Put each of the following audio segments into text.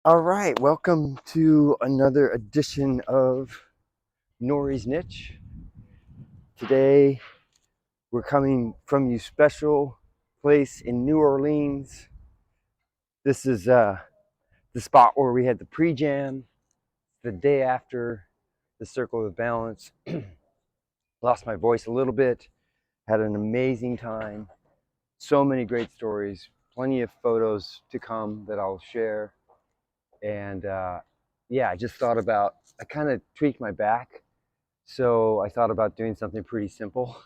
All right, welcome to another edition of Nourie's Niche. Today we're coming from you special place in New Orleans. This is the spot where we had the pre-jam the day after the Circle of Balance. Lost my voice a little bit, had an amazing time. So many great stories, plenty of photos to come that I'll share. And yeah, I just thought about, I kind of tweaked my back. So I thought about doing something pretty simple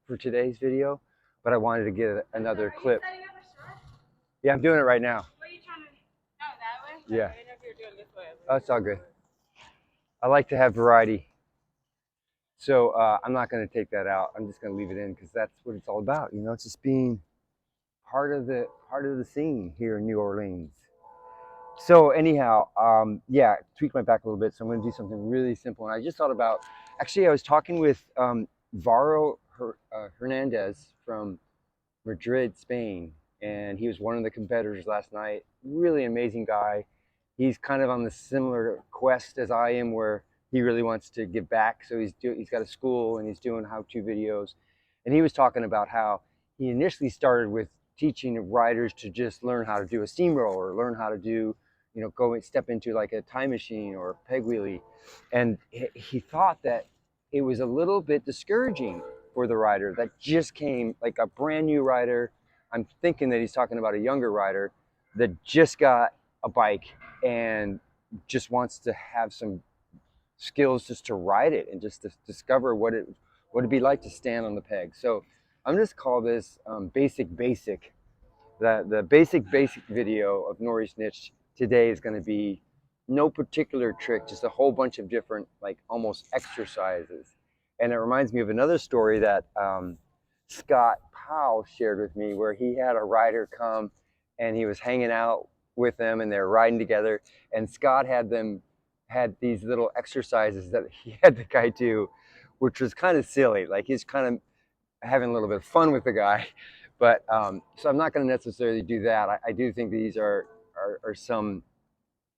for today's video, but I wanted to get another clip. Yeah, I'm doing it right now. What are you trying to? Oh, that way? Yeah. I didn't know if you were doing this way. Oh, it's all good. I like to have variety. So I'm not going to take that out. I'm just going to leave it in because that's what it's all about. You know, it's just being part of the scene here in New Orleans. So anyhow, yeah, tweak my back a little bit. So I'm going to do something really simple. And I just thought about, actually, I was talking with Varo Hernandez from Madrid, Spain, and he was one of the competitors last night. Really amazing guy. He's kind of on the similar quest as I am, where he really wants to give back. So he's got a school and he's doing how-to videos. And he was talking about how he initially started with teaching riders to just learn how to do a steamroll or learn how to do, you know, go and step into like a time machine or a peg wheelie. And he thought that it was a little bit discouraging for the rider that just came, like a brand new rider. I'm thinking that he's talking about a younger rider that just got a bike and just wants to have some skills just to ride it and just to discover what it'd be like to stand on the peg. So I'm just call this basic. The basic video of Nourie's Niche today is going to be no particular trick, just a whole bunch of different, like almost exercises. And it reminds me of another story that Scott Powell shared with me, where he had a rider come and he was hanging out with them and they were riding together. And Scott had these little exercises that he had the guy do, which was kind of silly. Like he's kind of having a little bit of fun with the guy. But so I'm not going to necessarily do that. I do think these are some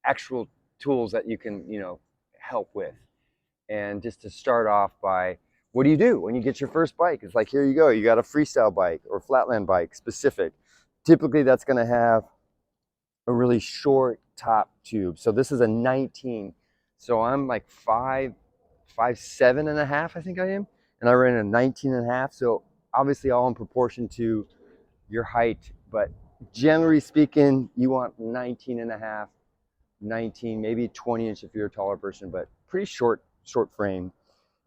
actual tools that you can, you know, help with. And just to start off by, what do you do when you get your first bike? It's like, here you go. You got a freestyle bike or Flatland bike specific. Typically that's going to have a really short top tube. So this is a 19. So I'm like 5'7.5", I think I am. And I ran a 19 and a half. So obviously all in proportion to your height, but generally speaking, you want 19 and a half, 19, maybe 20 inch if you're a taller person, but pretty short frame.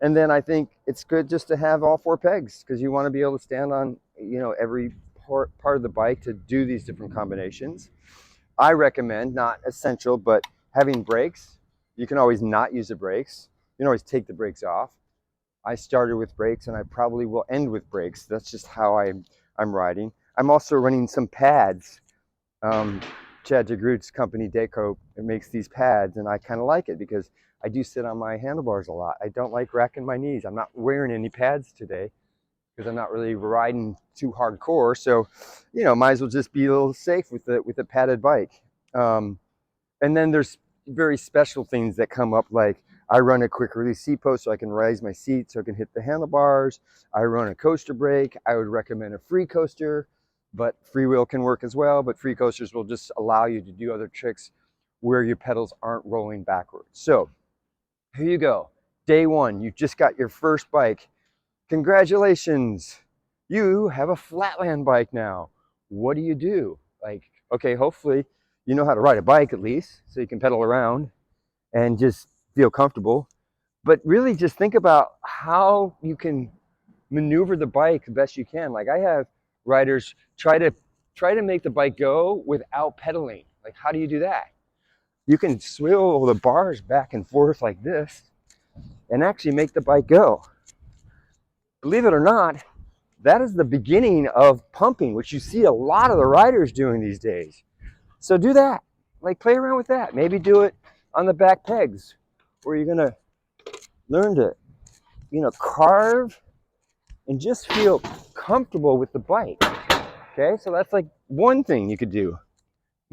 And then I think it's good just to have all four pegs, because you want to be able to stand on, you know, every part of the bike to do these different combinations. I recommend, not essential, but having brakes. You can always not use the brakes. You can always take the brakes off. I started with brakes and I probably will end with brakes. That's just how I'm riding. I'm also running some pads. Chad DeGroot's company, Deco, it makes these pads, and I kind of like it because I do sit on my handlebars a lot. I don't like racking my knees. I'm not wearing any pads today because I'm not really riding too hardcore. So, you know, might as well just be a little safe with a padded bike. And then there's very special things that come up, like I run a quick release seat post so I can raise my seat so I can hit the handlebars. I run a coaster brake. I would recommend a free coaster, but freewheel can work as well. But free coasters will just allow you to do other tricks where your pedals aren't rolling backwards. So here you go. Day one, you just got your first bike. Congratulations. You have a Flatland bike now. What do you do? Like, okay, hopefully you know how to ride a bike at least, so you can pedal around and just feel comfortable. But really just think about how you can maneuver the bike the best you can. Like I have riders try to make the bike go without pedaling. Like, how do you do that? You can swivel the bars back and forth like this and actually make the bike go. Believe it or not, that is the beginning of pumping, which you see a lot of the riders doing these days. So do that. Like, play around with that. Maybe do it on the back pegs, where you're gonna learn to, you know, carve and just feel comfortable with the bike. Okay, so that's like one thing you could do.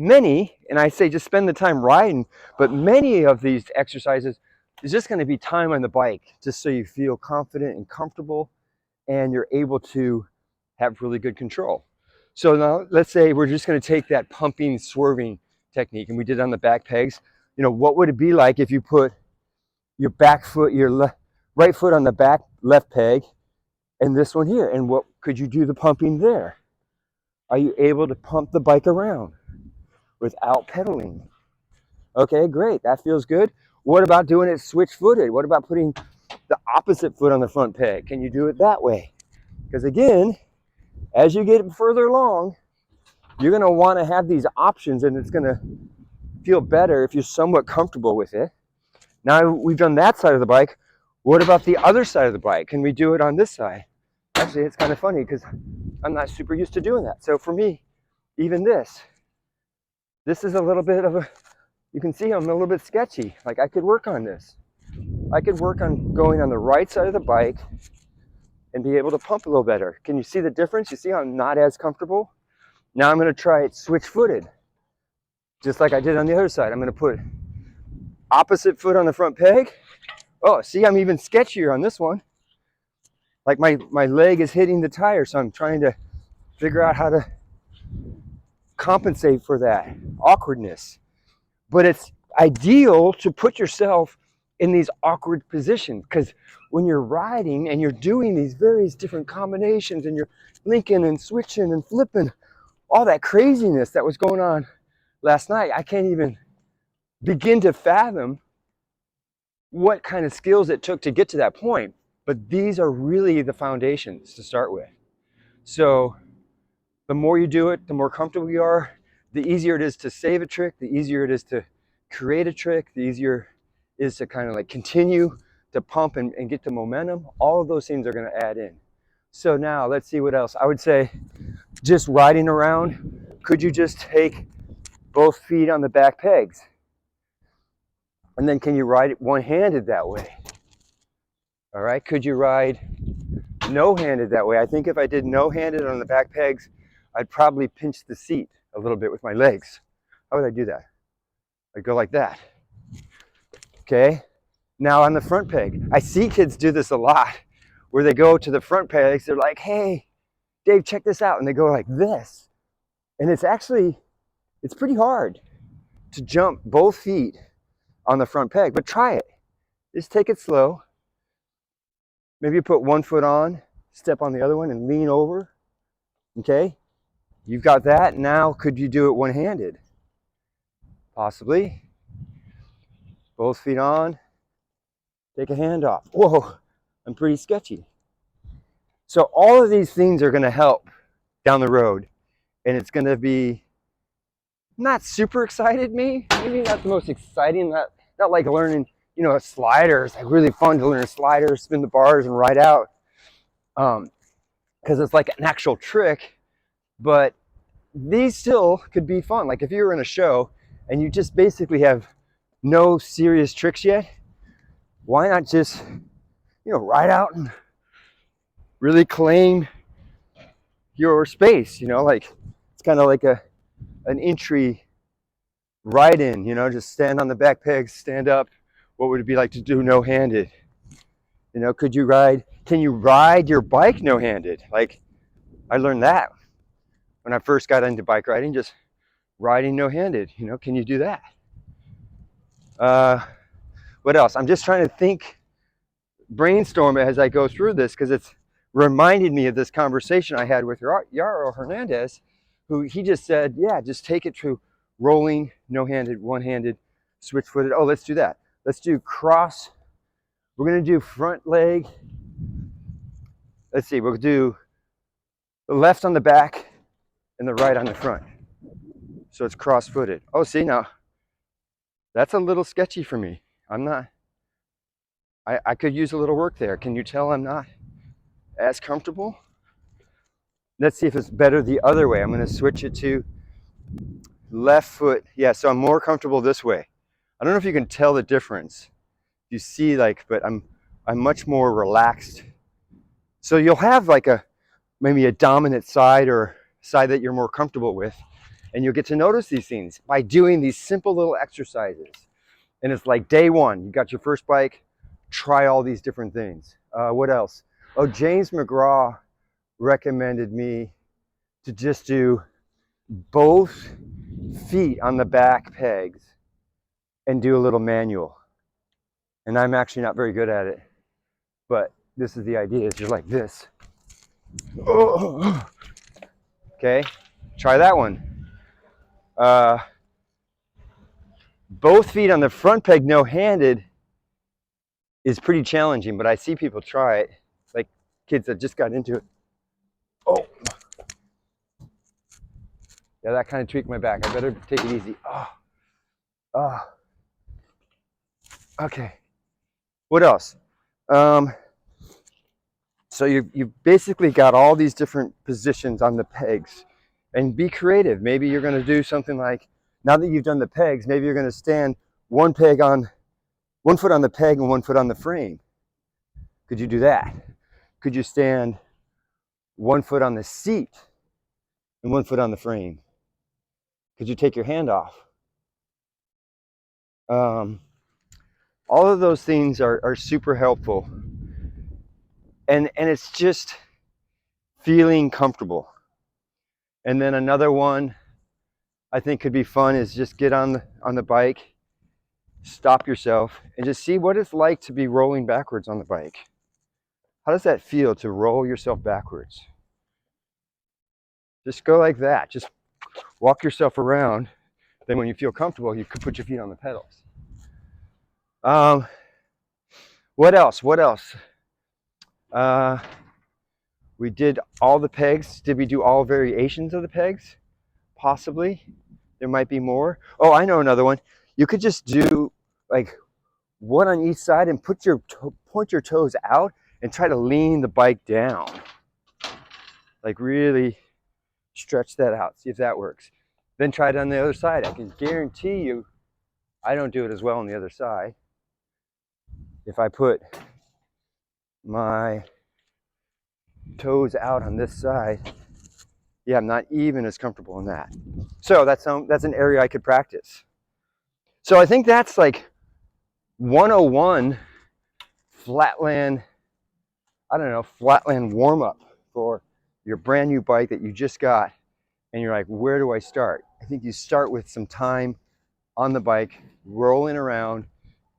many, and I say just spend the time riding, but many of these exercises is just going to be time on the bike, just so you feel confident and comfortable and you're able to have really good control. So now let's say we're just going to take that pumping, swerving technique, and we did it on the back pegs. You know, what would it be like if you put your back foot, your right foot on the back left peg, and this one here? And what could you do the pumping there? Are you able to pump the bike around without pedaling? Okay, great. That feels good. What about doing it switch-footed? What about putting the opposite foot on the front peg? Can you do it that way? Because again, as you get further along, you're going to want to have these options, and it's going to feel better if you're somewhat comfortable with it. Now we've done that side of the bike. What about the other side of the bike? Can we do it on this side? Actually, it's kind of funny because I'm not super used to doing that. So for me, even this is a little bit of a, you can see I'm a little bit sketchy. Like I could work on this. I could work on going on the right side of the bike and be able to pump a little better. Can you see the difference? You see how I'm not as comfortable? Now I'm going to try it switch-footed, just like I did on the other side. I'm going to put opposite foot on the front peg. Oh, see, I'm even sketchier on this one. Like my leg is hitting the tire, so I'm trying to figure out how to compensate for that awkwardness. But it's ideal to put yourself in these awkward positions, because when you're riding and you're doing these various different combinations and you're linking and switching and flipping, all that craziness that was going on last night, I can't even begin to fathom what kind of skills it took to get to that point. But these are really the foundations to start with. So the more you do it, the more comfortable you are, the easier it is to save a trick, the easier it is to create a trick, the easier it is to kind of like continue to pump and get the momentum. All of those things are going to add in. So now let's see what else. I would say just riding around, could you just take both feet on the back pegs? And then can you ride it one-handed that way? All right, could you ride no-handed that way? I think if I did no-handed on the back pegs, I'd probably pinch the seat a little bit with my legs. How would I do that? I'd go like that. Okay, now on the front peg, I see kids do this a lot, where they go to the front pegs, they're like, hey, Dave, check this out. And they go like this. And it's pretty hard to jump both feet on the front peg, but try it. Just take it slow. Maybe you put one foot on, step on the other one, and lean over. Okay, you've got that. Now, could you do it one-handed? Possibly. Both feet on, take a hand off. Whoa, I'm pretty sketchy. So all of these things are going to help down the road, and it's going to be not super excited maybe not the most exciting, not like learning, you know, a slider. It's like really fun to learn a slider, spin the bars and ride out, because it's like an actual trick. But these still could be fun. Like if you were in a show and you just basically have no serious tricks yet, why not just, you know, ride out and really claim your space? You know, like it's kind of like an entry ride-in, you know, just stand on the back pegs, stand up. What would it be like to do no-handed? You know, can you ride your bike no-handed? Like I learned that when I first got into bike riding, just riding no-handed. You know, can you do that? What else? I'm just trying to brainstorm as I go through this, because it's reminded me of this conversation I had with Yaro Hernandez, who he just said, yeah, just take it to rolling, no-handed, one-handed, switch-footed. Oh, let's do that. Let's do cross. We're going to do front leg. Let's see, we'll do the left on the back and the right on the front. So it's cross-footed. Oh, see, now that's a little sketchy for me. I could use a little work there. Can you tell I'm not as comfortable? Let's see if it's better the other way. I'm going to switch it to left foot. Yeah, so I'm more comfortable this way. I don't know if you can tell the difference. You see, like, but I'm much more relaxed. So you'll have like maybe a dominant side or side that you're more comfortable with. And you'll get to notice these things by doing these simple little exercises. And it's like day one, you got your first bike, try all these different things. What else? Oh, James McGraw recommended me to just do both feet on the back pegs and do a little manual. And I'm actually not very good at it, but this is the idea, is you're like this. Oh. Okay, try that one. Both feet on the front peg, no-handed, is pretty challenging, but I see people try it, like kids that just got into it. Oh, yeah, that kind of tweaked my back. I better take it easy. Oh. Okay. What else? So you've basically got all these different positions on the pegs, and be creative. Maybe you're going to do something like, now that you've done the pegs, maybe you're going to stand one foot on the peg and 1 foot on the frame. Could you do that? Could you stand 1 foot on the seat and 1 foot on the frame? Could you take your hand off? All of those things are super helpful. And it's just feeling comfortable. And then another one I think could be fun is just get on the bike, stop yourself, and just see what it's like to be rolling backwards on the bike. How does that feel to roll yourself backwards? Just go like that. Just walk yourself around. Then when you feel comfortable, you could put your feet on the pedals. What else? We did all the pegs. Did we do all variations of the pegs? Possibly. There might be more. Oh, I know another one. You could just do like one on each side and point your toes out and try to lean the bike down. Like really stretch that out. See if that works. Then try it on the other side. I can guarantee you, I don't do it as well on the other side. If I put my toes out on this side, yeah, I'm not even as comfortable in that. So that's an area I could practice. So I think that's like 101 Flatland, Flatland warm-up for your brand new bike that you just got. And you're like, where do I start? I think you start with some time on the bike, rolling around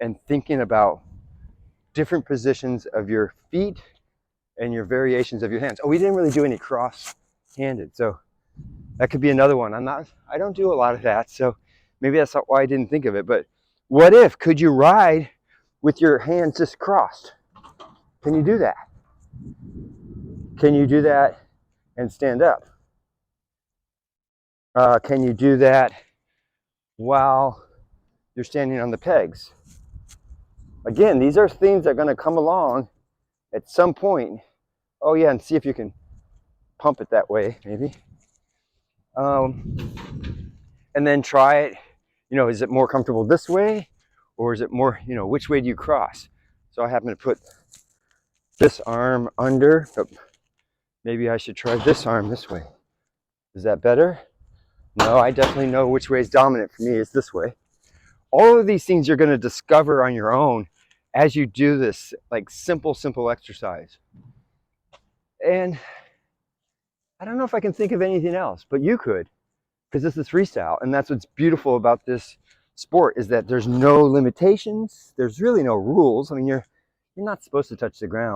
and thinking about different positions of your feet and your variations of your hands. Oh, we didn't really do any cross-handed, so that could be another one. I don't do a lot of that, so maybe that's not why I didn't think of it. But what if, could you ride with your hands just crossed? Can you do that? Can you do that and stand up? Can you do that while you're standing on the pegs? Again, these are things that are going to come along at some point. Oh yeah, and see if you can pump it that way, maybe. And then try it, is it more comfortable this way? Or is it more, which way do you cross? So I happen to put this arm under, but maybe I should try this arm this way. Is that better? No, I definitely know which way is dominant for me. It's this way. All of these things you're going to discover on your own as you do this like simple exercise. And I don't know if I can think of anything else, but you could, because this is freestyle. And that's what's beautiful about this sport, is that there's no limitations. There's really no rules. I mean, you're not supposed to touch the ground.